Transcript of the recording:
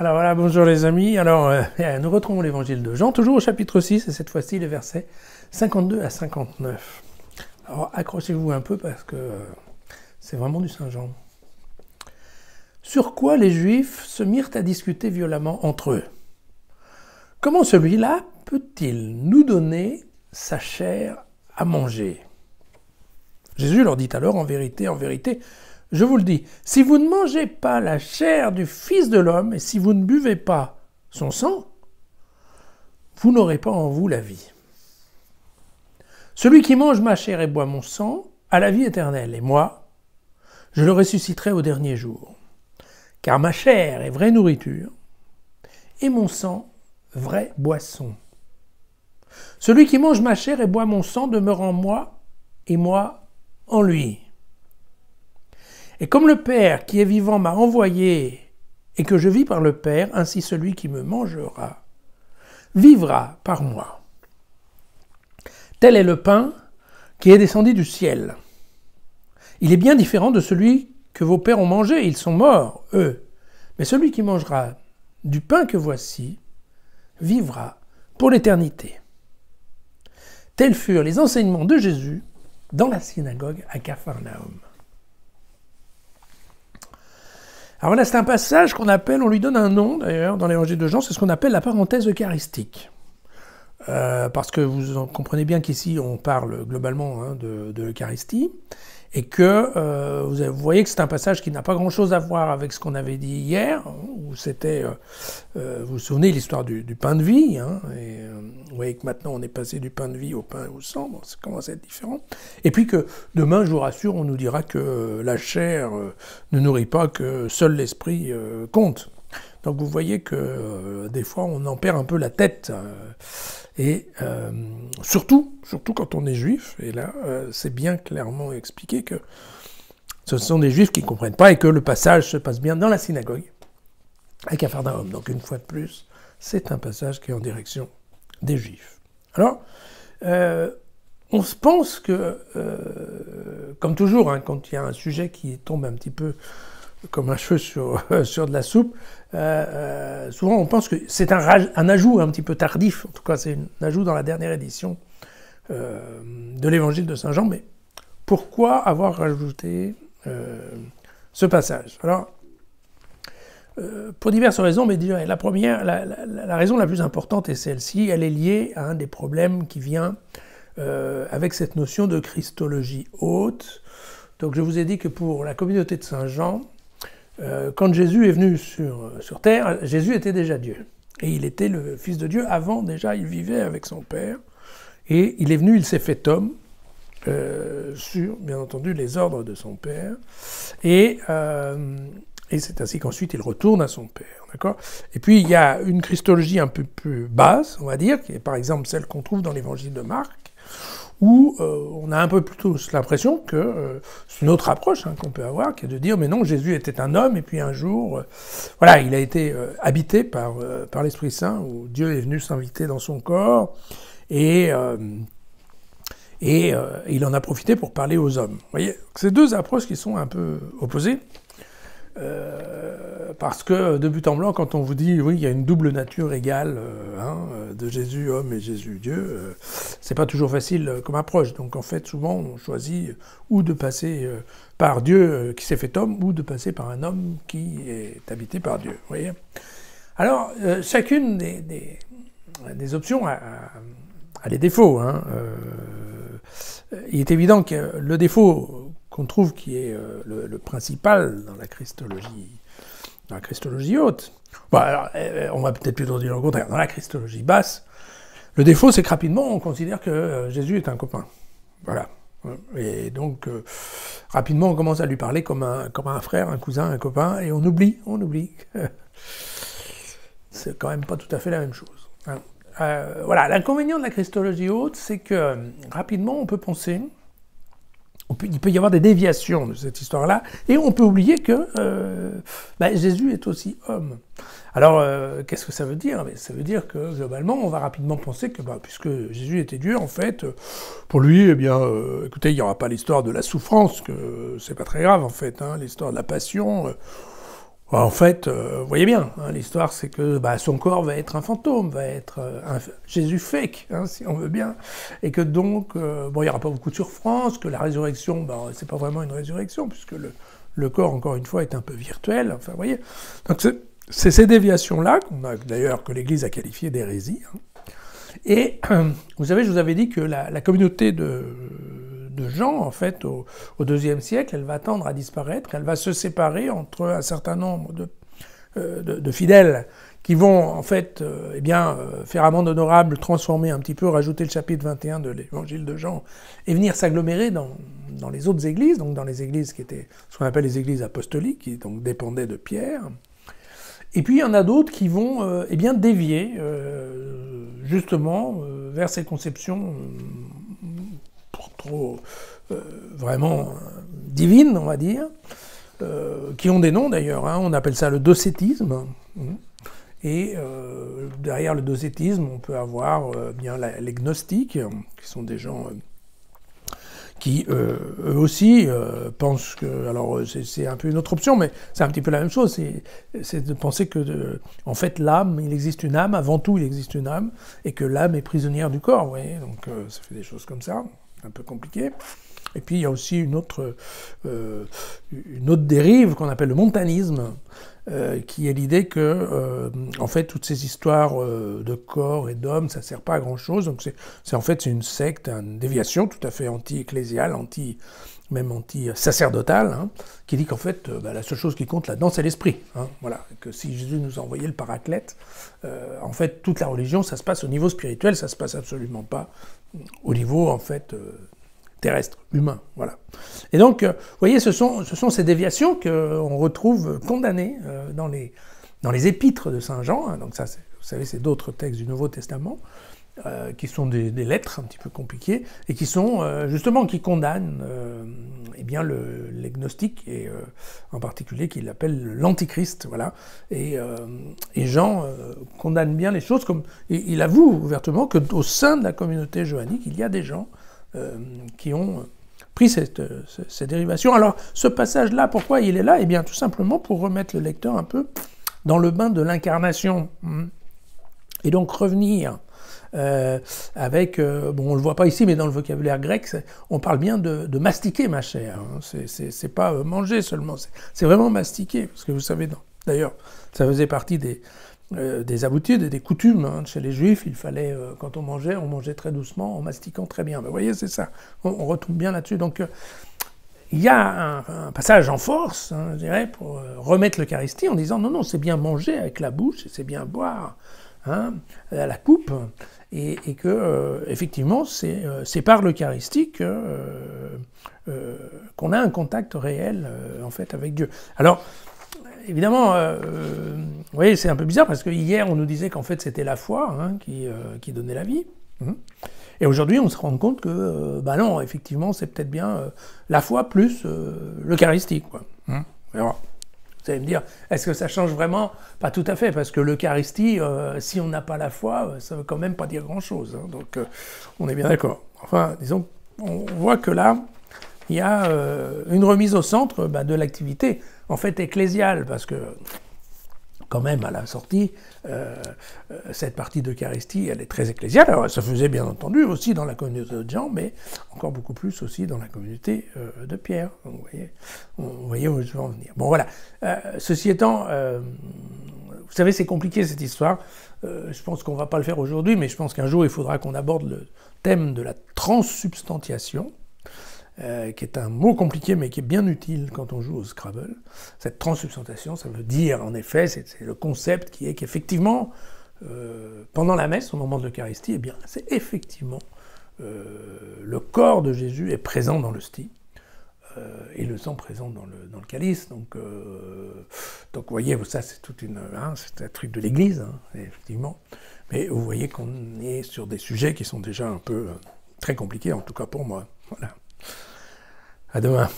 Alors voilà, bonjour les amis. Alors, nous retrouvons l'évangile de Jean, toujours au chapitre 6, et cette fois-ci les versets 52 à 59. Alors accrochez-vous un peu parce que c'est vraiment du Saint Jean. Sur quoi les Juifs se mirent à discuter violemment entre eux. Comment celui-là peut-il nous donner sa chair à manger? Jésus leur dit alors, en vérité, je vous le dis, si vous ne mangez pas la chair du Fils de l'homme et si vous ne buvez pas son sang, vous n'aurez pas en vous la vie. Celui qui mange ma chair et boit mon sang a la vie éternelle, et moi, je le ressusciterai au dernier jour. Car ma chair est vraie nourriture, et mon sang, vraie boisson. Celui qui mange ma chair et boit mon sang demeure en moi, et moi en lui. Et comme le Père qui est vivant m'a envoyé et que je vis par le Père, ainsi celui qui me mangera vivra par moi. Tel est le pain qui est descendu du ciel. Il est bien différent de celui que vos pères ont mangé, ils sont morts, eux. Mais celui qui mangera du pain que voici vivra pour l'éternité. Tels furent les enseignements de Jésus dans la synagogue à Capharnaüm. Alors là, c'est un passage qu'on appelle, on lui donne un nom d'ailleurs dans l'évangile de Jean, c'est ce qu'on appelle la parenthèse eucharistique. Parce que vous comprenez bien qu'ici on parle globalement de l'Eucharistie, et que vous voyez que c'est un passage qui n'a pas grand-chose à voir avec ce qu'on avait dit hier, où c'était, vous vous souvenez, l'histoire du pain de vie, et vous voyez que maintenant on est passé du pain de vie au pain au sang, bon, ça commence à être différent. Et puis que demain, je vous rassure, on nous dira que la chair ne nourrit pas, que seul l'esprit compte. Donc vous voyez que des fois on en perd un peu la tête. Et surtout quand on est juif, et là c'est bien clairement expliqué que ce sont des juifs qui ne comprennent pas et que le passage se passe bien dans la synagogue à Capharnaüm. Donc une fois de plus, c'est un passage qui est en direction des juifs. Alors, on se pense que, comme toujours, quand il y a un sujet qui tombe un petit peu comme un cheveu sur de la soupe, souvent on pense que c'est un ajout un petit peu tardif, en tout cas c'est un ajout dans la dernière édition de l'évangile de Saint Jean, mais pourquoi avoir rajouté ce passage? Alors, pour diverses raisons, mais la première, la raison la plus importante est celle-ci, elle est liée à un des problèmes qui vient avec cette notion de christologie haute. Donc je vous ai dit que pour la communauté de Saint Jean, quand Jésus est venu sur terre, Jésus était déjà Dieu. Et il était le Fils de Dieu avant, déjà, il vivait avec son Père. Et il est venu, il s'est fait homme, sur, bien entendu, les ordres de son Père. Et c'est ainsi qu'ensuite il retourne à son Père. D'accord ? Et puis il y a une christologie un peu plus basse, on va dire, qui est par exemple celle qu'on trouve dans l'évangile de Marc, où on a un peu plus l'impression que c'est une autre approche qu'on peut avoir, qui est de dire, mais non, Jésus était un homme, et puis un jour, voilà, il a été habité par l'Esprit Saint, où Dieu est venu s'inviter dans son corps, et il en a profité pour parler aux hommes. Vous voyez, c'est deux approches qui sont un peu opposées, parce que de but en blanc, quand on vous dit oui, il y a une double nature égale de Jésus homme et Jésus Dieu, c'est pas toujours facile comme approche. Donc en fait, souvent on choisit ou de passer par Dieu qui s'est fait homme, ou de passer par un homme qui est habité par Dieu. Vous voyez. Alors chacune des options a des défauts. Il est évident que le défaut qu'on trouve qui est le principal dans la christologie haute. Bon, alors, on va peut-être plutôt dire le contraire. Dans la christologie basse, le défaut, c'est que rapidement, on considère que Jésus est un copain. Voilà. Et donc, rapidement, on commence à lui parler comme un frère, un cousin, un copain, et on oublie. C'est quand même pas tout à fait la même chose. Voilà, l'inconvénient de la christologie haute, c'est que rapidement, on peut penser... Il peut y avoir des déviations de cette histoire-là, et on peut oublier que Jésus est aussi homme. Alors, qu'est-ce que ça veut dire? Ça veut dire que, globalement, on va rapidement penser que, puisque Jésus était Dieu, en fait, pour lui, écoutez, il n'y aura pas l'histoire de la souffrance, que c'est pas très grave, en fait, l'histoire de la passion, En fait, vous voyez bien, hein, l'histoire c'est que son corps va être un fantôme, va être un Jésus fake, hein, si on veut bien, et que donc, il n'y aura pas beaucoup de souffrance, que la résurrection, c'est pas vraiment une résurrection, puisque le corps, encore une fois, est un peu virtuel, enfin, vous voyez. Donc c'est ces déviations-là, d'ailleurs, que l'Église a qualifiées d'hérésie. Hein. Et vous savez, je vous avais dit que la communauté de Jean, en fait, au IIe siècle, elle va tendre à disparaître, elle va se séparer entre un certain nombre de fidèles qui vont, en fait, faire amende honorable, transformer un petit peu, rajouter le chapitre 21 de l'évangile de Jean, et venir s'agglomérer dans les autres églises, donc dans les églises qui étaient ce qu'on appelle les églises apostoliques, qui donc dépendaient de Pierre. Et puis il y en a d'autres qui vont dévier justement vers ces conceptions trop vraiment divines, on va dire, qui ont des noms d'ailleurs, hein, on appelle ça le docétisme. Et derrière le docétisme, on peut avoir les gnostiques, qui sont des gens qui eux aussi pensent que, alors c'est un peu une autre option, mais c'est un petit peu la même chose, c'est de penser que en fait l'âme, il existe une âme, avant tout il existe une âme, et que l'âme est prisonnière du corps, vous voyez, donc ça fait des choses comme ça, un peu compliqué. Et puis il y a aussi une autre dérive qu'on appelle le montanisme, qui est l'idée que, en fait, toutes ces histoires de corps et d'hommes, ça ne sert pas à grand-chose. Donc c'est en fait une secte, une déviation tout à fait anti-ecclésiale, même anti-sacerdotale, hein, qui dit qu'en fait, la seule chose qui compte là-dedans, c'est l'esprit. Hein, voilà, que si Jésus nous a envoyé le paraclète, en fait, toute la religion, ça se passe au niveau spirituel, ça se passe absolument pas au niveau, en fait, terrestre, humain, voilà. Et donc, vous voyez, ce sont ces déviations qu'on retrouve condamnées dans les épîtres de Saint Jean, hein, donc ça, vous savez, c'est d'autres textes du Nouveau Testament, qui sont des lettres un petit peu compliquées, et qui sont, justement, qui condamnent les gnostiques, et en particulier, qu'il appelle l'antichrist, voilà. Et Jean condamne bien les choses, comme il avoue ouvertement qu'au sein de la communauté johannique, il y a des gens qui ont pris cette dérivation. Alors, ce passage-là, pourquoi il est là? Eh bien, tout simplement pour remettre le lecteur un peu dans le bain de l'incarnation. Et donc revenir avec, on ne le voit pas ici, mais dans le vocabulaire grec, on parle bien de mastiquer, ma chère. Hein. C'est pas manger seulement, c'est vraiment mastiquer. Parce que vous savez, d'ailleurs, ça faisait partie des habitudes et des coutumes. Hein. Chez les Juifs, il fallait, quand on mangeait très doucement, en mastiquant très bien. Vous voyez, c'est ça. On retombe bien là-dessus. Donc, il y a un passage en force, hein, je dirais, pour remettre l'Eucharistie en disant non, c'est bien manger avec la bouche, et c'est bien boire à la coupe, et que, effectivement, c'est par l'Eucharistie qu'on a un contact réel, en fait, avec Dieu. Alors, évidemment, vous voyez, c'est un peu bizarre parce que hier on nous disait qu'en fait c'était la foi qui donnait la vie. Et aujourd'hui on se rend compte que, non, effectivement c'est peut-être bien la foi plus l'Eucharistie, quoi. Alors, vous allez me dire, est-ce que ça change vraiment? Pas tout à fait, parce que l'Eucharistie, si on n'a pas la foi, ça veut quand même pas dire grand-chose. Hein, donc on est bien d'accord. Enfin, disons, on voit que là, il y a une remise au centre de l'activité, en fait ecclésiale, parce que quand même à la sortie, cette partie d'Eucharistie, elle est très ecclésiale. Alors ça faisait bien entendu aussi dans la communauté de Jean, mais encore beaucoup plus aussi dans la communauté de Pierre. Donc, vous voyez où je veux en venir. Bon voilà, ceci étant, vous savez, c'est compliqué cette histoire. Je pense qu'on ne va pas le faire aujourd'hui, mais je pense qu'un jour il faudra qu'on aborde le thème de la transsubstantiation, qui est un mot compliqué mais qui est bien utile quand on joue au Scrabble. Cette transsubstantiation, ça veut dire, en effet, c'est le concept qui est qu'effectivement, pendant la messe, au moment de l'Eucharistie, eh bien, c'est effectivement le corps de Jésus est présent dans l'hostie, et le sang présent dans le calice. Donc vous voyez, ça c'est c'est un truc de l'Église, effectivement. Mais vous voyez qu'on est sur des sujets qui sont déjà un peu très compliqués, en tout cas pour moi. Voilà. À demain.